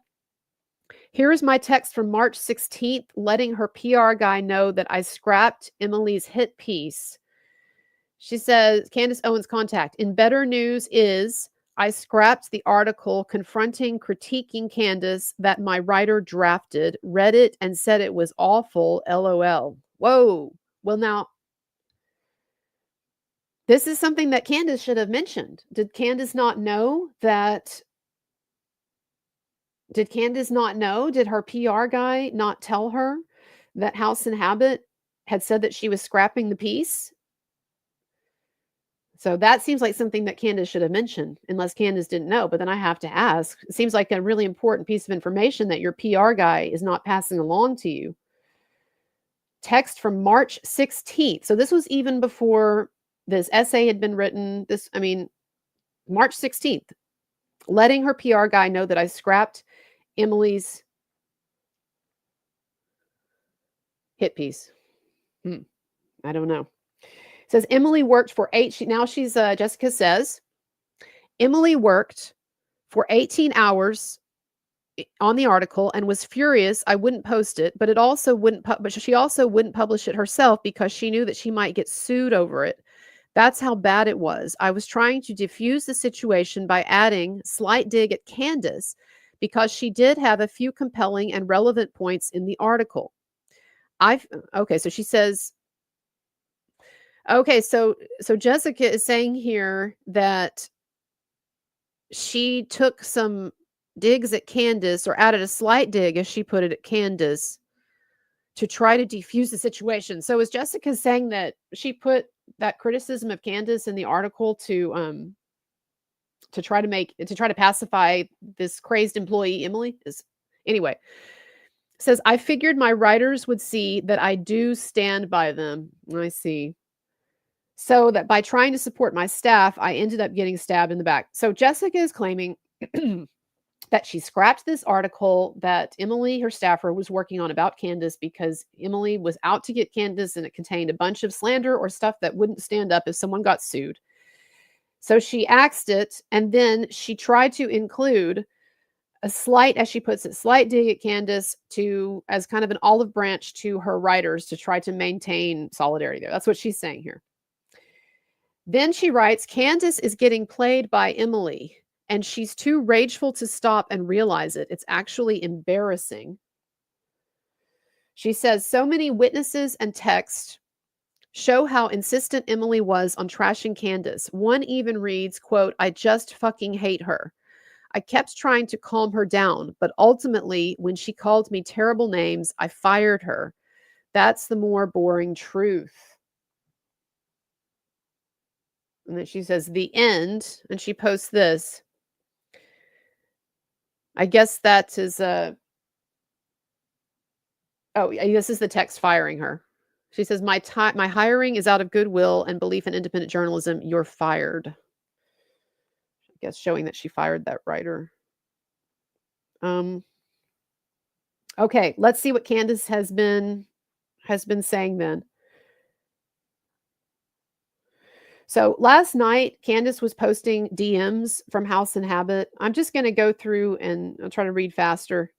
A: Here is my text from March 16th, letting her PR guy know that I scrapped Emily's hit piece. She says, Candace Owens contact. In better news is I scrapped the article critiquing Candace that my writer drafted, read it, and said it was awful, LOL. Whoa. Well, now, this is something that Candace should have mentioned. Did Candace not know? Did her PR guy not tell her that House and Habit had said that she was scrapping the piece? So that seems like something that Candace should have mentioned, unless Candace didn't know. But then I have to ask, it seems like a really important piece of information that your PR guy is not passing along to you. Text from March 16th. So this was even before this essay had been written. March 16th, letting her PR guy know that I scrapped Emily's hit piece. I don't know. It says Emily worked for Jessica says, Emily worked for 18 hours on the article and was furious I wouldn't post it, but she also wouldn't publish it herself because she knew that she might get sued over it. That's how bad it was. I was trying to diffuse the situation by adding slight dig at Candace because she did have a few compelling and relevant points in the article. So she says, so Jessica is saying here that she took some digs at Candace, or added a slight dig, as she put it, at Candace to try to defuse the situation. So is Jessica saying that she put that criticism of Candace in the article to try to pacify this crazed employee, Emily? Anyway, says, I figured my writers would see that I do stand by them. I see. So that by trying to support my staff, I ended up getting stabbed in the back. So Jessica is claiming that she scrapped this article that Emily, her staffer, was working on about Candace because Emily was out to get Candace, and it contained a bunch of slander or stuff that wouldn't stand up if someone got sued. So she axed it, and then she tried to include a slight, as she puts it, slight dig at Candace as kind of an olive branch to her writers to try to maintain solidarity there. That's what she's saying here. Then she writes, Candace is getting played by Emily, and she's too rageful to stop and realize it. It's actually embarrassing. She says, so many witnesses and texts show how insistent Emily was on trashing Candace. One even reads, quote, I just fucking hate her. I kept trying to calm her down, but ultimately, when she called me terrible names, I fired her. That's the more boring truth. And then she says, the end, and she posts this. I guess that is this is the text firing her. She says, my hiring is out of goodwill and belief in independent journalism. You're fired. I guess showing that she fired that writer. Okay, let's see what Candace has been saying then. So last night, Candace was posting DMs from House and Habit. I'm just going to go through and I'll try to read faster.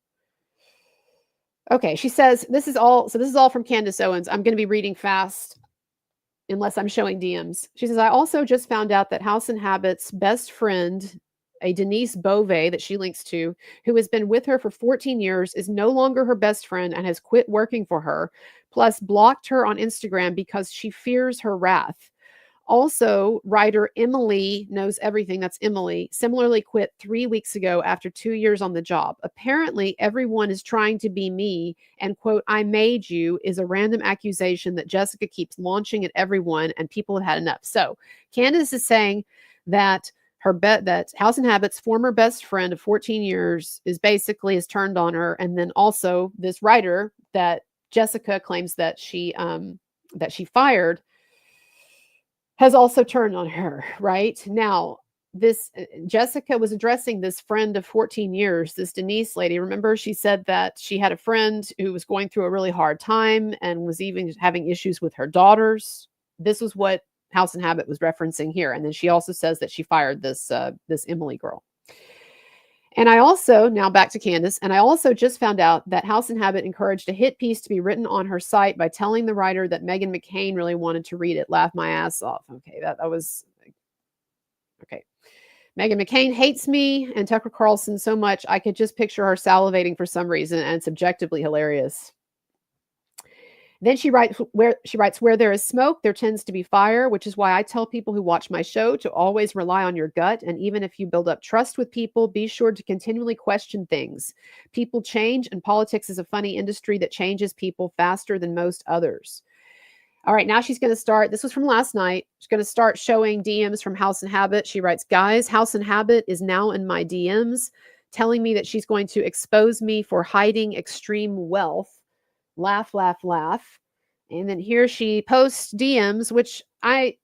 A: Okay, she says, this is all from Candace Owens. I'm going to be reading fast unless I'm showing DMs. She says, I also just found out that House and Habit's best friend, a Denise Beauvais that she links to, who has been with her for 14 years, is no longer her best friend and has quit working for her, plus blocked her on Instagram because she fears her wrath. Also, writer Emily Knows Everything, that's Emily, similarly quit 3 weeks ago after 2 years on the job. Apparently, everyone is trying to be me, and quote, I made you is a random accusation that Jessica keeps launching at everyone, and people have had enough. So Candace is saying that that House and Habit's former best friend of 14 years is turned on her, and then also this writer that Jessica claims that she fired has also turned on her, right? Now, this Jessica was addressing this friend of 14 years, this Denise lady. Remember, she said that she had a friend who was going through a really hard time and was even having issues with her daughters. This was what House and Habit was referencing here. And then she also says that she fired this Emily girl. And I also, now back to Candace, and I also just found out that House and Habit encouraged a hit piece to be written on her site by telling the writer that Meghan McCain really wanted to read it. Laugh my ass off. Okay, that was, okay. Meghan McCain hates me and Tucker Carlson so much, I could just picture her salivating for some reason, and it's objectively hilarious. Then she writes, where there is smoke, there tends to be fire, which is why I tell people who watch my show to always rely on your gut. And even if you build up trust with people, be sure to continually question things. People change, and politics is a funny industry that changes people faster than most others. All right, now she's going to start. This was from last night. She's going to start showing DMs from House and Habit. She writes, guys, House and Habit is now in my DMs telling me that she's going to expose me for hiding extreme wealth. Laugh, laugh, laugh. And then here she posts DMs, which I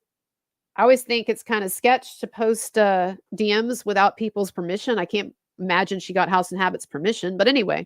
A: always think it's kind of sketch to post DMs without people's permission. I can't imagine she got House and Habit's permission. But anyway.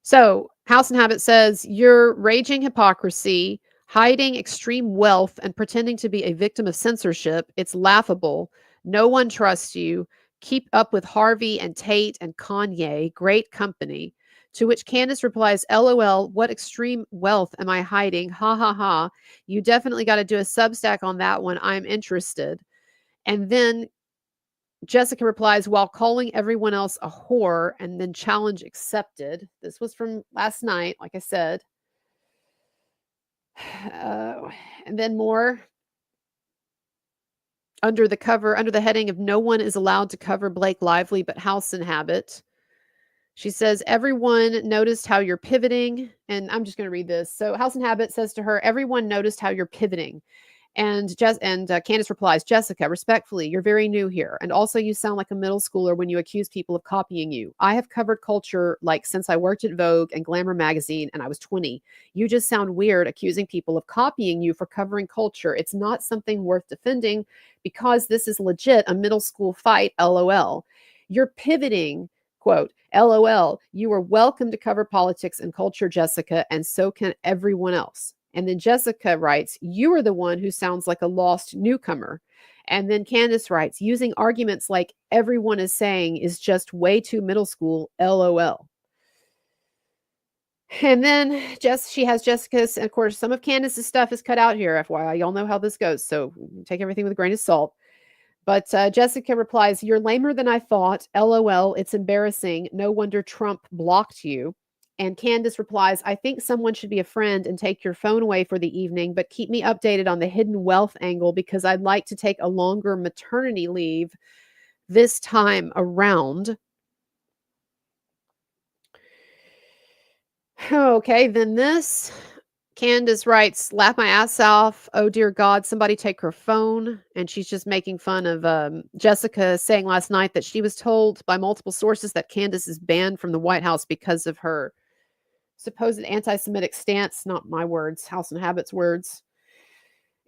A: So House and Habit says, you're raging hypocrisy, hiding extreme wealth, and pretending to be a victim of censorship. It's laughable. No one trusts you. Keep up with Harvey and Tate and Kanye. Great company. To which Candace replies, LOL, what extreme wealth am I hiding? Ha ha ha. You definitely got to do a Substack on that one. I'm interested. And then Jessica replies, while calling everyone else a whore, and then challenge accepted. This was from last night, like I said. And then more. under the heading of no one is allowed to cover Blake Lively but House and Habit. She says, everyone noticed how you're pivoting. And I'm just going to read this. So House and Habit says to her, everyone noticed how you're pivoting. And Candace replies, Jessica, respectfully, you're very new here. And also you sound like a middle schooler when you accuse people of copying you. I have covered culture like since I worked at Vogue and Glamour magazine and I was 20. You just sound weird accusing people of copying you for covering culture. It's not something worth defending because this is legit a middle school fight, LOL. You're pivoting, quote, LOL. You are welcome to cover politics and culture, Jessica, and so can everyone else. And then Jessica writes, you are the one who sounds like a lost newcomer. And then Candace writes, using arguments like everyone is saying is just way too middle school, LOL. And then she has Jessica's, and of course, some of Candace's stuff is cut out here, FYI. Y'all know how this goes, so take everything with a grain of salt. But Jessica replies, you're lamer than I thought, LOL, it's embarrassing. No wonder Trump blocked you. And Candace replies, I think someone should be a friend and take your phone away for the evening, but keep me updated on the hidden wealth angle because I'd like to take a longer maternity leave this time around. Okay, then this, Candace writes, laugh my ass off. Oh, dear God, somebody take her phone. And she's just making fun of Jessica saying last night that she was told by multiple sources that Candace is banned from the White House because of her supposed anti-Semitic stance. Not my words, House and Habit's words.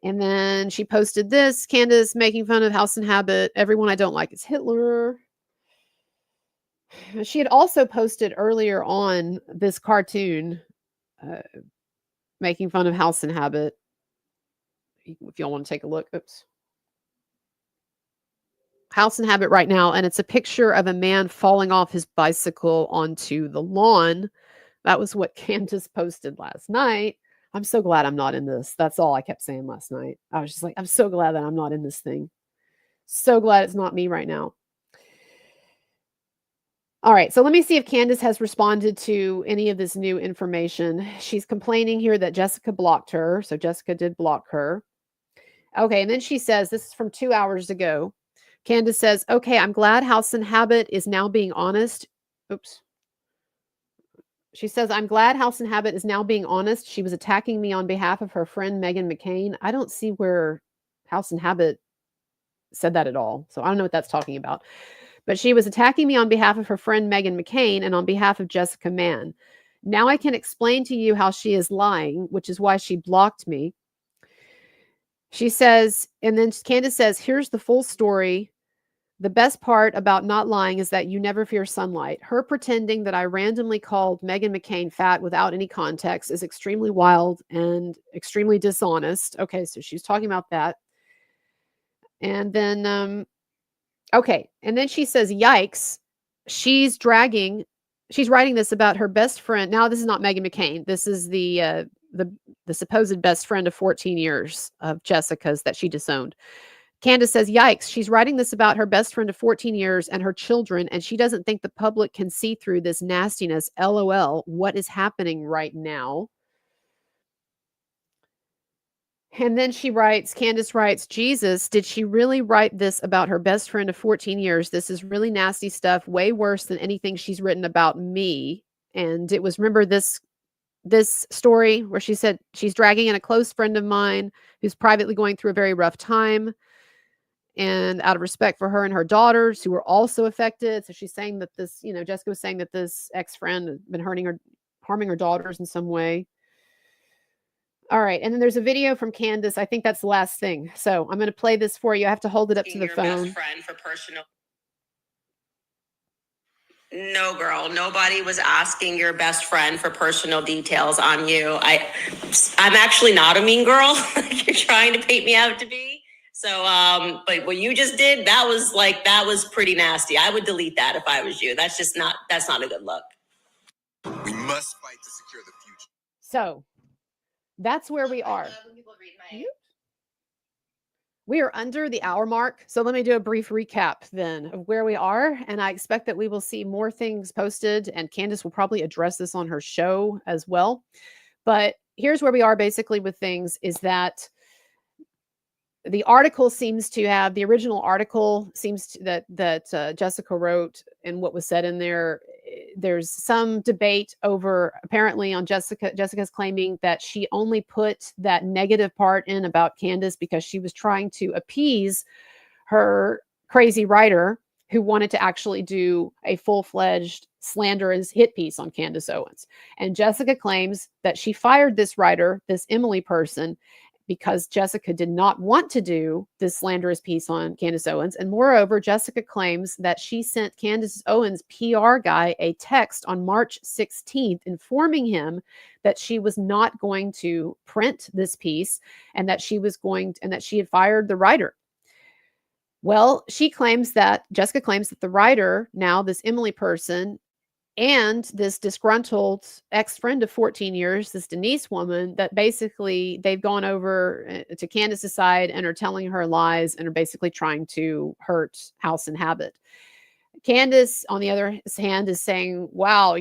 A: And then she posted this, Candace making fun of House and Habit. Everyone I don't like is Hitler. She had also posted earlier on this cartoon making fun of House and Habit. If y'all want to take a look. Oops. House and Habit right now. And it's a picture of a man falling off his bicycle onto the lawn. That was what Candace posted last night. I'm so glad I'm not in this. That's all I kept saying last night. I was just like, I'm so glad that I'm not in this thing. So glad it's not me right now. All right, so let me see if Candace has responded to any of this new information. She's complaining here that Jessica blocked her. So Jessica did block her. Okay, and then she says, this is from 2 hours ago. Candace says, okay, I'm glad House and Habit is now being honest. Oops. She says, I'm glad House and Habit is now being honest. She was attacking me on behalf of her friend, Meghan McCain. I don't see where House and Habit said that at all. So I don't know what that's talking about. But she was attacking me on behalf of her friend, Meghan McCain, and on behalf of Jessica Mann. Now I can explain to you how she is lying, which is why she blocked me. She says, and then Candace says, here's the full story. The best part about not lying is that you never fear sunlight. Her pretending that I randomly called Meghan McCain fat without any context is extremely wild and extremely dishonest. Okay, so she's talking about that. And then, okay, and then she says, yikes, she's writing this about her best friend. Now, this is not Meghan McCain. This is the supposed best friend of 14 years of Jessica's that she disowned. Candace says, yikes, she's writing this about her best friend of 14 years and her children, and she doesn't think the public can see through this nastiness. LOL, what is happening right now? And then Candace writes, Jesus, did she really write this about her best friend of 14 years? This is really nasty stuff, way worse than anything she's written about me. And it was, remember this story where she said she's dragging in a close friend of mine who's privately going through a very rough time. And out of respect for her and her daughters who were also affected. So she's saying that this, Jessica was saying that this ex-friend had been harming her daughters in some way. All right. And then there's a video from Candace. I think that's the last thing. So I'm going to play this for you. I have to hold it up to the phone.
B: Best friend for personal. No, girl, nobody was asking your best friend for personal details on you. I'm actually not a mean girl like you're trying to paint me out to be. So, but what you just did, that was pretty nasty. I would delete that if I was you. That's not a good look.
C: We must fight to secure the future.
A: So that's where we are. We are under the hour mark. So let me do a brief recap then of where we are. And I expect that we will see more things posted, and Candace will probably address this on her show as well. But here's where we are basically with things is that the article seems to have the original article seems to, that Jessica wrote, and what was said in there. There's some debate over apparently on Jessica's claiming that she only put that negative part in about Candace because she was trying to appease her crazy writer who wanted to actually do a full-fledged slanderous hit piece on Candace Owens. And Jessica claims that she fired this writer, this Emily person, because Jessica did not want to do this slanderous piece on Candace Owens. And moreover, Jessica claims that she sent Candace Owens' PR guy a text on March 16th informing him that she was not going to print this piece and that she had fired the writer. Well, Jessica claims that the writer, now this Emily person, and this disgruntled ex-friend of 14 years, this Denise woman, that basically they've gone over to Candace's side and are telling her lies and are basically trying to hurt House and Habit. Candace, on the other hand, is saying, wow,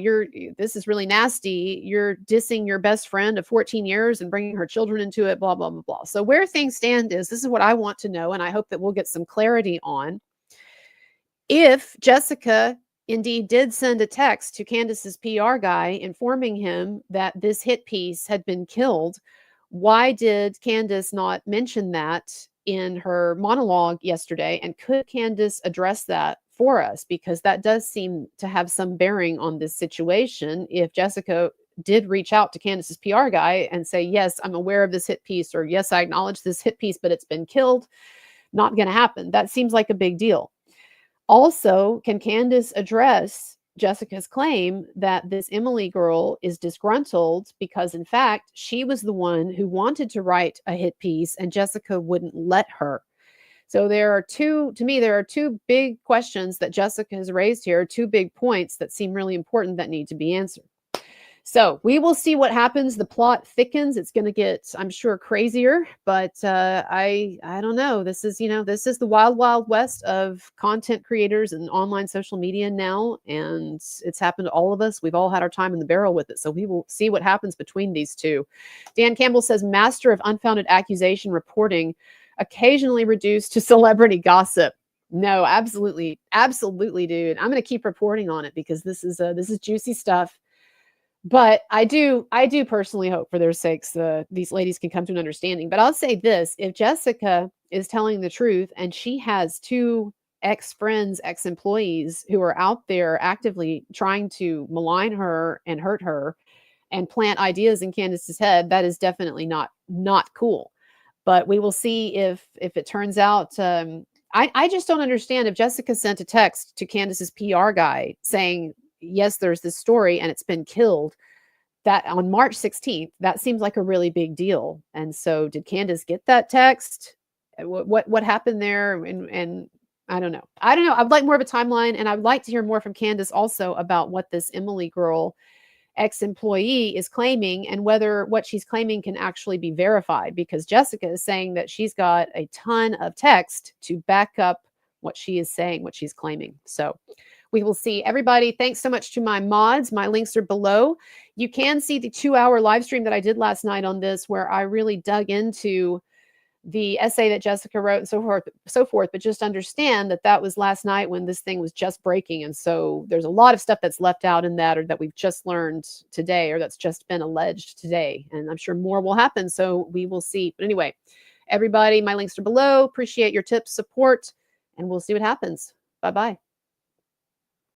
A: this is really nasty. You're dissing your best friend of 14 years and bringing her children into it, blah, blah, blah, blah. So where things stand is, this is what I want to know, and I hope that we'll get some clarity on. If Jessica indeed did send a text to Candace's PR guy informing him that this hit piece had been killed, why did Candace not mention that in her monologue yesterday? And could Candace address that for us? Because that does seem to have some bearing on this situation. If Jessica did reach out to Candace's PR guy and say, yes, I'm aware of this hit piece, or yes, I acknowledge this hit piece, but it's been killed, not going to happen. That seems like a big deal. Also, can Candace address Jessica's claim that this Emily girl is disgruntled because, in fact, she was the one who wanted to write a hit piece and Jessica wouldn't let her? So there are two big questions that Jessica has raised here, two big points that seem really important that need to be answered. So we will see what happens. The plot thickens. It's going to get, I'm sure, crazier, but I don't know. This is the wild, wild west of content creators and online social media now, and it's happened to all of us. We've all had our time in the barrel with it, so we will see what happens between these two. Dan Campbell says, master of unfounded accusation reporting, occasionally reduced to celebrity gossip. No, absolutely, absolutely, dude. I'm going to keep reporting on it because this is juicy stuff. But I do personally hope, for their sakes, these ladies can come to an understanding. But I'll say this: if Jessica is telling the truth and she has two ex-friends, ex-employees who are out there actively trying to malign her and hurt her and plant ideas in Candace's head, that is definitely not cool. But we will see if it turns out. I just don't understand if Jessica sent a text to Candace's PR guy saying, yes, there's this story and it's been killed, that on March 16th, that seems like a really big deal. And so did Candace get that text? What happened there? And I don't know. I'd like more of a timeline, and I'd like to hear more from Candace also about what this Emily girl, ex-employee, is claiming and whether what she's claiming can actually be verified, because Jessica is saying that she's got a ton of text to back up what she is saying, what she's claiming. So we will see. Everybody, thanks so much to my mods. My links are below. You can see the 2-hour live stream that I did last night on this, where I really dug into the essay that Jessica wrote and so forth. But just understand that that was last night when this thing was just breaking. And so there's a lot of stuff that's left out in that, or that we've just learned today, or that's just been alleged today. And I'm sure more will happen. So we will see. But anyway, everybody, my links are below. Appreciate your tips, support, and we'll see what happens. Bye-bye.